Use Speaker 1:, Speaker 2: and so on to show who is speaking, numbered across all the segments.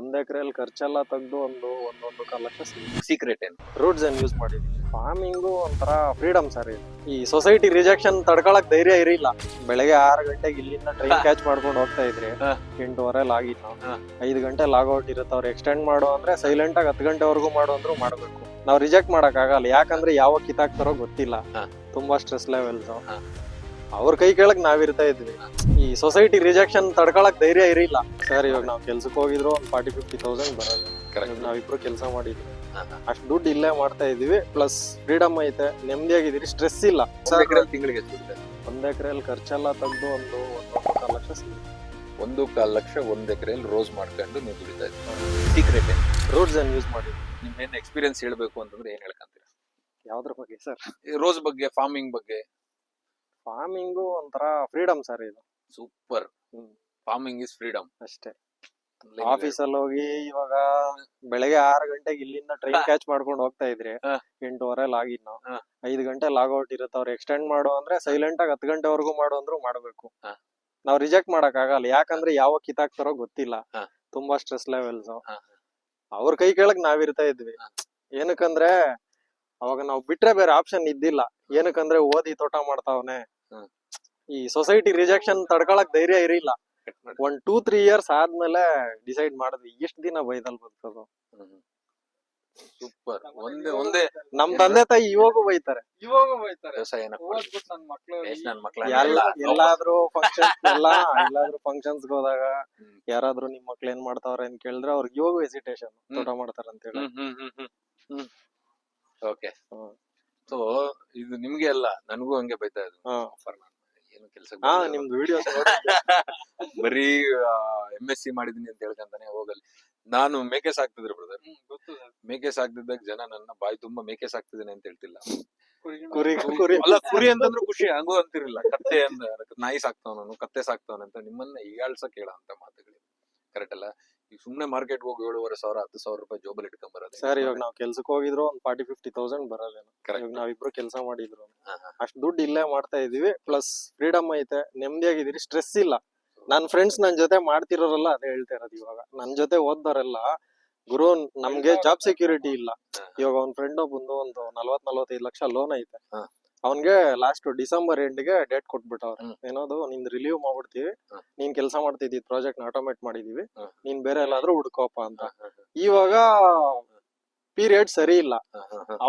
Speaker 1: ಒಂದ್ ಎಕರೆಯಲ್ಲಿ ಖರ್ಚೆಲ್ಲ ತೆಗ್ದು ಒಂದೊಂದು ಕಾಲ್ ಲಕ್ಷ
Speaker 2: ಸೀಕ್ರೆಟ್ ಏನು?
Speaker 1: ರೂಟ್ಸ್ ಏನ್ ಯೂಸ್ ಮಾಡಿದ್ವಿ. ಫಾರ್ಮಿಂಗು ಒಂಥರ ಫ್ರೀಡಮ್ ಸರ್ ಇದು. ಈ ಸೊಸೈಟಿ ರಿಜೆಕ್ಷನ್ ತಡ್ಕೊಳಕ್ ಧೈರ್ಯ ಇರಿಲ್ಲ. ಬೆಳಗ್ಗೆ 6 ಗಂಟೆಗೆ ಇಲ್ಲಿಂದ ಟ್ರೈನ್ ಕ್ಯಾಚ್ ಮಾಡ್ಕೊಂಡು ಹೋಗ್ತಾ ಇದ್ರಿ, 8:15 ಆಗಿತ್ತು ನಾವು 5 ಗಂಟೆ ಲಾಗೌಟ್ ಇರುತ್ತೆ. ಅವ್ರು ಎಕ್ಸ್ಟೆಂಡ್ ಮಾಡು ಅಂದ್ರೆ ಸೈಲೆಂಟ್ ಆಗಿ 10 ಗಂಟೆವರೆಗೂ ಮಾಡು ಅಂದ್ರು ಮಾಡ್ಬೇಕು. ನಾವು ರಿಜೆಕ್ಟ್ ಮಾಡಕ್ ಆಗಲ್ಲ, ಯಾಕಂದ್ರೆ ಯಾವಾಗ ಕಿತ್ತಾಕ್ತಾರೋ ಗೊತ್ತಿಲ್ಲ. ತುಂಬಾ ಸ್ಟ್ರೆಸ್ ಲೆವೆಲ್ಸ್. ಅವ್ರ ಕೈ ಕೆಳಗ್ ನಾವಿರ್ತಾ ಇದ್ವಿ. ಈ ಸೊಸೈಟಿ ರಿಜೆಕ್ಷನ್ ತಡ್ಕೊಳಕ್ ಧೈರ್ಯ ಇರಿಲ್ಲ ಸರ್. ಇವಾಗ ನಾವು ಕೆಲ್ಸಕ್ಕೆ ಹೋಗಿದ್ರು ಒಂದು 40-50,000 ಬರೋದು. ನಾವಿಬ್ರು ಕೆಲಸ ಮಾಡಿದ್ವಿ, ಅಷ್ಟು ದುಡ್ಡು ಇಲ್ಲೇ ಮಾಡ್ತಾ ಇದೀವಿ. ಪ್ಲಸ್ ಫ್ರೀಡಮ್ ಐತೆ, ನೆಮ್ಮದಿಯಾಗಿದ್ದೀರಿ, ಸ್ಟ್ರೆಸ್ ಇಲ್ಲ.
Speaker 2: ತಿಂಗಳಿಗೆ
Speaker 1: ಒಂದ್ ಎಕರೆಯಲ್ಲಿ ಖರ್ಚೆಲ್ಲ ತೆಗ್ದು ಒಂದು ಕಾಲ್ ಲಕ್ಷ ಸಿಗುತ್ತೆ.
Speaker 2: 1.25 ಲಕ್ಷ ಒಂದ್ ಎಕರೆಯಲ್ಲಿ ರೋಸ್ ಮಾಡ್ಕೊಂಡು ನೀವು ದುಡಿತಾ ಇದ್ದೀವಿ. ಸೀಕ್ರೆಟ್ ಏನು?
Speaker 1: ರೂಟ್ಸ್ ಏನ್ ಯೂಸ್ ಮಾಡಿದ್ವಿ.
Speaker 2: ನಿಮ್ ಏನ್ ಎಕ್ಸ್ಪೀರಿಯನ್ಸ್ ಹೇಳ್ಬೇಕು ಅಂತಂದ್ರೆ ಏನ್ ಹೇಳ್ಕಂತೀರಾ?
Speaker 1: ಯಾವ್ದ್ರ ಬಗ್ಗೆ ಸರ್?
Speaker 2: ರೋಸ್ ಬಗ್ಗೆ, ಫಾರ್ಮಿಂಗ್ ಬಗ್ಗೆ.
Speaker 1: ಫಾರ್ಮಿಂಗು ಒಂಥರ ಫ್ರೀಡಮ್ ಸರ್ ಇದು.
Speaker 2: ಸೂಪರ್. ಫಾರ್ಮಿಂಗ್ ಇಸ್ ಫ್ರೀಡಮ್
Speaker 1: ಅಷ್ಟೇ. ಆಫೀಸಲ್ಲಿ ಹೋಗಿ ಇವಾಗ ಬೆಳಗ್ಗೆ 6 ಗಂಟೆಗೆ ಇಲ್ಲಿಂದ ಟ್ರೈನ್ ಕ್ಯಾಚ್ ಮಾಡ್ಕೊಂಡು ಹೋಗ್ತಾ ಇದ್ರಿ, 8:15 ಆಗಿದ್ ನಾವು 5 ಗಂಟೆ ಲಾಗೌಟ್ ಇರುತ್ತೆ. ಅವ್ರು ಎಕ್ಸ್ಟೆಂಡ್ ಮಾಡು ಅಂದ್ರೆ ಸೈಲೆಂಟ್ ಆಗಿ 10 ಗಂಟೆವರೆಗೂ ಮಾಡು ಅಂದ್ರು ಮಾಡ್ಬೇಕು. ನಾವ್ ರಿಜೆಕ್ಟ್ ಮಾಡಕ್ ಆಗಲ್ಲ, ಯಾಕಂದ್ರೆ ಯಾವಾಗ ಕಿತ್ತಾಕ್ತಾರೋ ಗೊತ್ತಿಲ್ಲ. ತುಂಬಾ ಸ್ಟ್ರೆಸ್ ಲೆವೆಲ್ಸ್. ಅವ್ರ ಕೈ ಕೆಳಗ್ ನಾವಿರ್ತಾ ಇದ್ವಿ. ಏನಕ್ಕಂದ್ರೆ ಅವಾಗ ನಾವು ಬಿಟ್ರೆ ಬೇರೆ ಆಪ್ಷನ್ ಇದ್ದಿಲ್ಲ. ಏನಕ್ಕಂದ್ರೆ ಓದಿ ತೋಟ ಮಾಡ್ತಾವನೆ. ಈ ಸೊಸೈಟಿ ರಿಜೆಕ್ಷನ್ ತಡ್ಕೊಳಕ್ ಧೈರ್ಯ ಇರಿಲ್ಲ. 1-2-3 ಇಯರ್ಸ್ ಆದ್ಮೇಲೆ ಡಿಸೈಡ್ ಮಾಡಿದ್ವಿ ಎಷ್ಟ್ ದಿನ ಬೈದಲ್ ಬದುಕೋದು.
Speaker 2: ಸೂಪರ್. ಒಂದೇ
Speaker 1: ನಮ್ ತಂದೆ ತಾಯಿ ಇವಾಗೂ ಬೈತಾರೆ. ಎಲ್ಲಾದ್ರೂ ಫಂಕ್ಷನ್ಸ್ ಹೋದಾಗ ಯಾರಾದ್ರೂ ನಿಮ್ ಮಕ್ಳು ಏನ್ ಮಾಡ್ತಾವ್ರೆ ಅಂತ ಕೇಳಿದ್ರೆ ಅವ್ರಿಗೆ ಇವಾಗೂ ಹೆಸಿಟೇಷನ್, ತೋಟ ಮಾಡ್ತಾರ ಅಂತ ಹೇಳಿ.
Speaker 2: ಓಕೆ. ಸೊ ಇದು ನಿಮ್ಗೆ ಅಲ್ಲ, ನನಗೂ ಹಂಗೆ ಬೈತಾ ಇದ್ರು. ಏನು ಕೆಲಸ
Speaker 1: ನಿಮ್ದು ವಿಡಿಯೋಸ್
Speaker 2: ಬರೀ MSc ಮಾಡಿದೀನಿ ಅಂತ ಹೇಳ್ಕಂತಾನೆ ಹೋಗಲಿ. ನಾನು ಮೇಕೆ ಸಾಕ್ತಿದ್ರು ಬ್ರದರ್. ಮೇಕೆ ಸಾಕ್ತಿದ್ದಾಗ ಜನ ನನ್ನ ಬಾಯಿ ತುಂಬಾ ಮೇಕೆ ಸಾಕ್ತಿದ್ದೇನೆ ಅಂತ ಹೇಳ್ತಿಲ್ಲ. ಕುರಿ ಅಂತಂದ್ರು ಖುಷಿ ಹಂಗೂ ಅಂತಿರ್ಲಿಲ್ಲ. ಕತ್ತೆ ಅಂದ ನಾಯಿ ಸಾಕ್ತಾವನು, ಕತ್ತೆ ಸಾಕ್ತಾವನ ಅಂತ ನಿಮ್ಮನ್ನ ಹೀಗಾಳ್ಸಕ್ ಹೇಳ ಅಂತ ಮಾತುಗಳು ಕರೆಕ್ಟ್ ಅಲ್ಲ. ಈಗ ಸುಮ್ನೆ ಮಾರ್ಕೆಟ್ ಹೋಗಿ 7,500 10,000 ರೂಪಾಯಿ ಜೋಬಲ್ ಇಟ್ಕೊಂಡ್ ಬರೋದು.
Speaker 1: ಸರ್ ಇವಾಗ ನಾವ್ ಕೆಲ್ಸಕ್ಕೆ ಹೋಗಿದ್ರು ಒಂದ್ 40-50,000 ಬರೋದೇನು. ನಾವಿಬ್ರು ಕೆಲಸ ಮಾಡಿದ್ರು, ಅಷ್ಟ್ ದುಡ್ಡು ಇಲ್ಲೇ ಮಾಡ್ತಾ ಇದೀವಿ. ಪ್ಲಸ್ ಫ್ರೀಡಮ್ ಐತೆ, ನೆಮ್ಮದಿಯಾಗಿದ್ದೀರಿ, ಸ್ಟ್ರೆಸ್ ಇಲ್ಲ. ನನ್ ಫ್ರೆಂಡ್ಸ್ ನನ್ ಜೊತೆ ಮಾಡ್ತಿರೋರೆಲ್ಲ ಅದೇ ಹೇಳ್ತಾ ಇರೋದು. ಇವಾಗ ನನ್ ಜೊತೆ ಓದ್ದವರೆಲ್ಲ ಗುರು ನಮ್ಗೆ ಜಾಬ್ ಸೆಕ್ಯೂರಿಟಿ ಇಲ್ಲ. ಇವಾಗ ಅವ್ನ ಫ್ರೆಂಡ್ ಬಂದು ಒಂದು 40-45 ಲಕ್ಷ ಲೋನ್ ಐತೆ. ಅವನ್ಗೆ ಲಾಸ್ಟ್ ಡಿಸೆಂಬರ್ ಎಂಡ್ಗೆ ಡೇಟ್ ಕೊಟ್ಬಿಟ್ಟವ್ರೆ. ಏನೋದು ನಿಂದ್ ರಿಲೀವ್ ಮಾಡ್ಬಿಡ್ತೀವಿ, ನೀನ್ ಕೆಲಸ ಮಾಡ್ತಿದ್ದಿ ಪ್ರಾಜೆಕ್ಟ್ ಆಟೋಮೇಟ್ ಮಾಡಿದೀವಿ, ನೀನ್ ಬೇರೆ ಎಲ್ಲಾದ್ರೂ ಹುಡ್ಕೋಪ ಅಂತ. ಇವಾಗ ಪೀರಿಯಡ್ ಸರಿ ಇಲ್ಲ.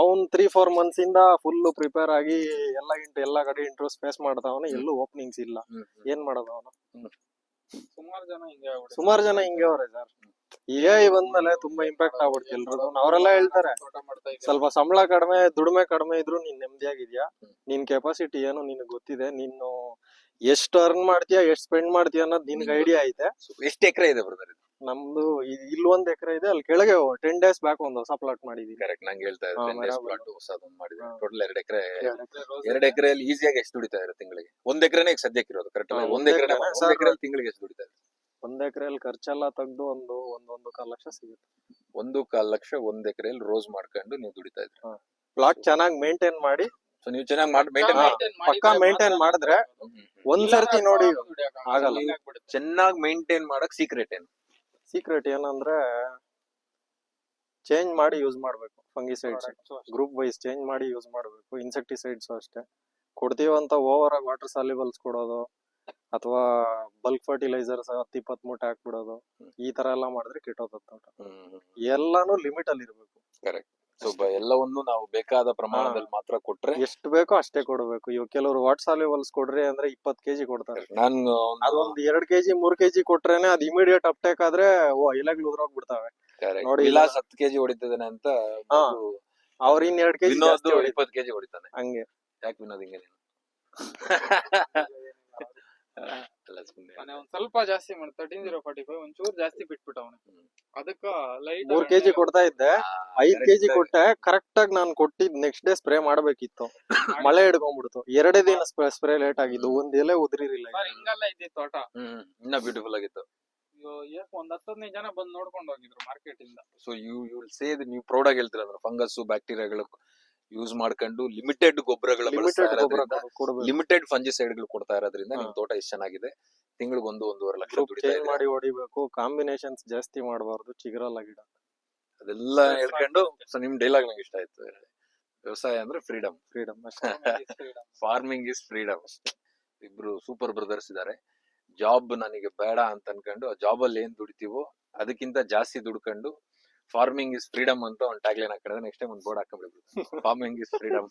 Speaker 1: ಅವ್ನ್ 3-4 ಮಂತ್ಸ್ ಇಂದ ಫುಲ್ ಪ್ರಿಪೇರ್ ಆಗಿ ಎಲ್ಲಾ ಕಡೆ ಇಂಟರ್ವ್ಯೂಸ್ ಫೇಸ್ ಮಾಡ್ತಾವನು, ಎಲ್ಲೂ ಓಪನಿಂಗ್ಸ್ ಇಲ್ಲ. ಏನ್ ಮಾಡೋದು ಅವನು? ಸುಮಾರು ಜನ ಹಿಂಗೆ ಅವ್ರೆ ಸರ್. AI ಬಂದ್ಮೇಲೆ ತುಂಬಾ ಇಂಪ್ಯಾಕ್ಟ್ ಆಗ್ಬಿಡ್ತು ಎಲ್ರದ್ದು. ಅವರೆಲ್ಲ ಹೇಳ್ತಾರೆ ಸ್ವಲ್ಪ ಸಂಬಳ ಕಡಿಮೆ, ದುಡಿಮೆ ಕಡಿಮೆ ಇದ್ರು ನೀನ್ ನೆಮ್ಮದಿಯಾಗಿದ್ಯಾ, ನಿನ್ ಕೆಪಾಸಿಟಿ ಏನು ನಿನ್ಗೆ ಗೊತ್ತಿದೆ, ನೀನು ಎಷ್ಟು ಅರ್ನ್ ಮಾಡ್ತೀಯಾ, ಎಷ್ಟು ಸ್ಪೆಂಡ್ ಮಾಡ್ತೀಯ ಅನ್ನೋದು ನಿನ್ಗೆ ಐಡಿಯಾ ಐತೆ.
Speaker 2: ಎಷ್ಟು ಎಕರೆ ಇದೆ ಬ್ರದರ್?
Speaker 1: ನಮ್ದು ಇಲ್ಲಿ 1 ಎಕರೆ ಇದೆ, ಅಲ್ಲಿ ಕೆಳಗೆ 10 days ಬ್ಯಾಕ್ ಒಂದು ಹೊಸ ಪ್ಲಾಟ್ ಮಾಡಿದೀವಿ.
Speaker 2: ಕರೆಕ್ಟ್, ನಂಗೆ ಹೇಳ್ತಾ ಇದ್ದಾರೆ ಹೊಸದೊಂದು ಮಾಡಿದ್ರೆ ಟೋಟಲ್ 2 ಎಕರೆ. 2 ಎಕರೆಯಲ್ಲಿ ಈಸಿಯಾಗಿ ಎಷ್ಟು ದುಡಿತಾ ಇರೋ ತಿಂಗಳಿಗೆ? 1 ಎಕರೆನೇ ಸದ್ಯಕ್ಕೆ ಇರೋದು ಕರೆಕ್ಟ್ ಅಲ್ಲ? 1 ಎಕರೆ ತಿಂಗಳಿಗೆ ಎಷ್ಟು ದುಡಿತಾ ಇದೆ?
Speaker 1: 1 ಎಕರೆಯಲ್ಲಿ ಖರ್ಚೆಲ್ಲ ತೆಗ್ದು ಒಂದು ಕಾಲ್ ಲಕ್ಷ ಸಿಗುತ್ತೆ.
Speaker 2: 1.25 ಲಕ್ಷ 1 ಎಕರೆಯಲ್ಲಿ ರೋಸ್ ಮಾಡ್ಕೊಂಡು ನೀವು ದುಡಿತಾ ಇದ್ರಿ.
Speaker 1: ಪ್ಲಾಟ್ ಚೆನ್ನಾಗಿ ಮೇಂಟೈನ್ ಮಾಡಿ,
Speaker 2: ಸೊ ನೀವು ಚೆನ್ನಾಗಿ
Speaker 1: ಪಕ್ಕಾ ಮೇಂಟೈನ್ ಮಾಡಿದ್ರೆ ಒಂದ್ಸರ್ತಿ ನೋಡಿ ಆಗಲ್ಲ.
Speaker 2: ಚೆನ್ನಾಗಿ ಮೇಂಟೈನ್ ಮಾಡಕ್ ಸೀಕ್ರೆಟ್ ಏನು?
Speaker 1: ಸೀಕ್ರೆಟ್ ಏನಂದ್ರೆ ಚೇಂಜ್ ಮಾಡಿ ಯೂಸ್ ಮಾಡ್ಬೇಕು. ಫಂಗಿಸೈಡ್ಸ್ ಗ್ರೂಪ್ ವೈಸ್ ಚೇಂಜ್ ಮಾಡಿ ಯೂಸ್ ಮಾಡ್ಬೇಕು. ಇನ್ಸೆಕ್ಟಿಸೈಡ್ಸ್ ಅಷ್ಟೇ ಕೊಡ್ತೀವಂತ ಓವರ್ ಆಗಿ ವಾಟರ್ ಸಾಲ್ಯುಬಲ್ಸ್ ಕೊಡೋದು, ಅಥವಾ ಬಲ್ಕ್ ಫರ್ಟಿಲೈಸರ್ಸ್ 10-20 ಮೂಟೆ ಹಾಕ್ಬಿಡೋದು, ಈ ತರ ಎಲ್ಲ ಮಾಡಿದ್ರೆ ಕೆಟ್ಟೋಗುತ್ತೆ. ಎಲ್ಲಾನು ಲಿಮಿಟ್ ಅಲ್ಲಿ ಇರ್ಬೇಕು.
Speaker 2: ಕರೆಕ್ಟ್. ಸೊ ಎಲ್ಲವನ್ನು ನಾವು ಬೇಕಾದ ಪ್ರಮಾಣದಲ್ಲಿ ಮಾತ್ರ ಕೊಟ್ರೆ,
Speaker 1: ಎಷ್ಟು ಬೇಕೋ ಅಷ್ಟೇ ಕೊಡ್ಬೇಕು. ಇವಾಗ ಕೆಲವರು ವಾಟರ್ ಸಾಲ್ಯುಬಲ್ಸ್ ಕೊಡ್ರಿ ಅಂದ್ರೆ 20 kg ಕೊಡ್ತಾರೆ.
Speaker 2: ನಾನು
Speaker 1: ಅದೊಂದು 2 kg 3 kg ಕೊಟ್ರೇನೆ ಅದು ಇಮಿಡಿಯೇಟ್ ಅಪ್ಟೇಕ್ ಆದ್ರೆ ಎಲೆಗಳು ಉದುರೋಗ್ಬಿಡ್ತಾವೆ.
Speaker 2: ನೋಡಿ, ವಿಲಾಸ್ 10 kg ಹೊಡಿತಿದ್ದಾನೆ ಅಂತ
Speaker 1: ಅವ್ರ 2 kg
Speaker 2: 20 kg ಹೊಡಿತಾನೆ.
Speaker 1: ಹಂಗೆ
Speaker 2: ಯಾಕೆ ವಿನೋದ್ ಹಿಂಗೆ ನೀನು?
Speaker 3: ಒಂದ್ ಸ್ವಲ್ಪ ಜಾಸ್ತಿ ಮಾಡಿ 13,045 ಒಂಚೂರು ಜಾಸ್ತಿ ಬಿಟ್ಬಿಟ್ಟ ಅವನು. ಅದಕ್ಕ
Speaker 1: 3 kg ಕೊಡ್ತಾ ಇದ್ದೆ, 5 kg ಕೊಟ್ಟೆ. ಕರೆಕ್ಟ್ ಆಗಿ ನಾನು ಕೊಟ್ಟಿದ್ ನೆಕ್ಸ್ಟ್ ಡೇ ಸ್ಪ್ರೇ ಮಾಡ್ಬೇಕಿತ್ತು, ಮಳೆ ಹಿಡ್ಕೊಂಡ್ಬಿಡ್ತು. 2 ದಿನ ಸ್ಪ್ರೇ ಲೇಟ್ ಆಗಿದ್ದು, ಒಂದ್ ಎಲೆ ಉದ್ರಿರಿಲ್ಲ.
Speaker 3: ಹಿಂಗೆಲ್ಲ ಇದ್ದಿತ್ತು ತೋಟ,
Speaker 2: ಇನ್ನ ಬ್ಯೂಟಿಫುಲ್ ಆಗಿತ್ತು.
Speaker 3: ಒಂದ್ 10-15 ಜನ ಬಂದ್ ನೋಡ್ಕೊಂಡು ಹೋಗಿದ್ರು ಮಾರ್ಕೆಟ್ ಇಂದ.
Speaker 2: ಸೊ ಯು ವಿಲ್ ಸೇ ನೀವು ಪ್ರೌಡ್ ಆಗಿ ಹೇಳ್ತೀರ ಫಂಗಸ್ ಬ್ಯಾಕ್ಟೀರಿಯಾಗಳು ಯೂಸ್ ಮಾಡ್ಕೊಂಡು ಲಿಮಿಟೆಡ್ ಗೊಬ್ಬರಗಳ ಲಿಮಿಟೆಡ್ ಫಂಜಿಸೈಡ್ ಗಳು ಕೊಡ್ತಾ ಇರೋದ್ರಿಂದ ನಿಮ್ ತೋಟ ಎಷ್ಟು ಚೆನ್ನಾಗಿದೆ. ತಿಂಗಳಿಗೆ 1-1.5 ಲಕ್ಷ
Speaker 1: ಗ್ರೂಪ್
Speaker 2: ದುಡಿತಾ
Speaker 1: ಚೇಂಜ್
Speaker 2: ಇದ್ದಾರೆ.
Speaker 1: ಮಾಡಿ ಹೊಡಿಬೇಕು, ಕಾಂಬಿನೇಷನ್ಸ್ ಜಾಸ್ತಿ ಮಾಡಬಾರ್ದು, ಚಿಗುರಲ್ಲ ಗಿಡ.
Speaker 2: ಅದೆಲ್ಲ ಹೇಳ್ಕೊಂಡು ಸೊ ನಿಮ್ ಡೈಲಾಗ್ ನಂಗೆ ಇಷ್ಟ ಆಯ್ತು. ವ್ಯವಸಾಯ ಅಂದ್ರೆ ಫ್ರೀಡಮ್,
Speaker 1: ಫ್ರೀಡಮ್ ಅಷ್ಟೇ.
Speaker 2: Farming is freedom. ಇಬ್ರು ಸೂಪರ್ ಬ್ರದರ್ಸ್ ಇದಾರೆ. ಜಾಬ್ ನನಗೆ ಬೇಡ ಅಂತ ಅನ್ಕೊಂಡು ಆ ಜಾಬ್ ಅಲ್ಲಿ ಏನ್ ದುಡಿತೀವೋ ಅದಕ್ಕಿಂತ ಜಾಸ್ತಿ ದುಡ್ಕೊಂಡು ಫಾರ್ಮಿಂಗ್ ಇಸ್ ಫ್ರೀಡಮ್ ಅಂತ ಒಂದು ಟ್ಯಾಗ್ಲೈನ್ ಹಾಕಿದ್ರೆ ನೆಕ್ಸ್ಟ್ ಟೈಮ್ ಒಂದು ಬೋರ್ಡ್ ಹಾಕೊಂಡ್ಬಿಡ್ಬೋದು. Farming is freedom.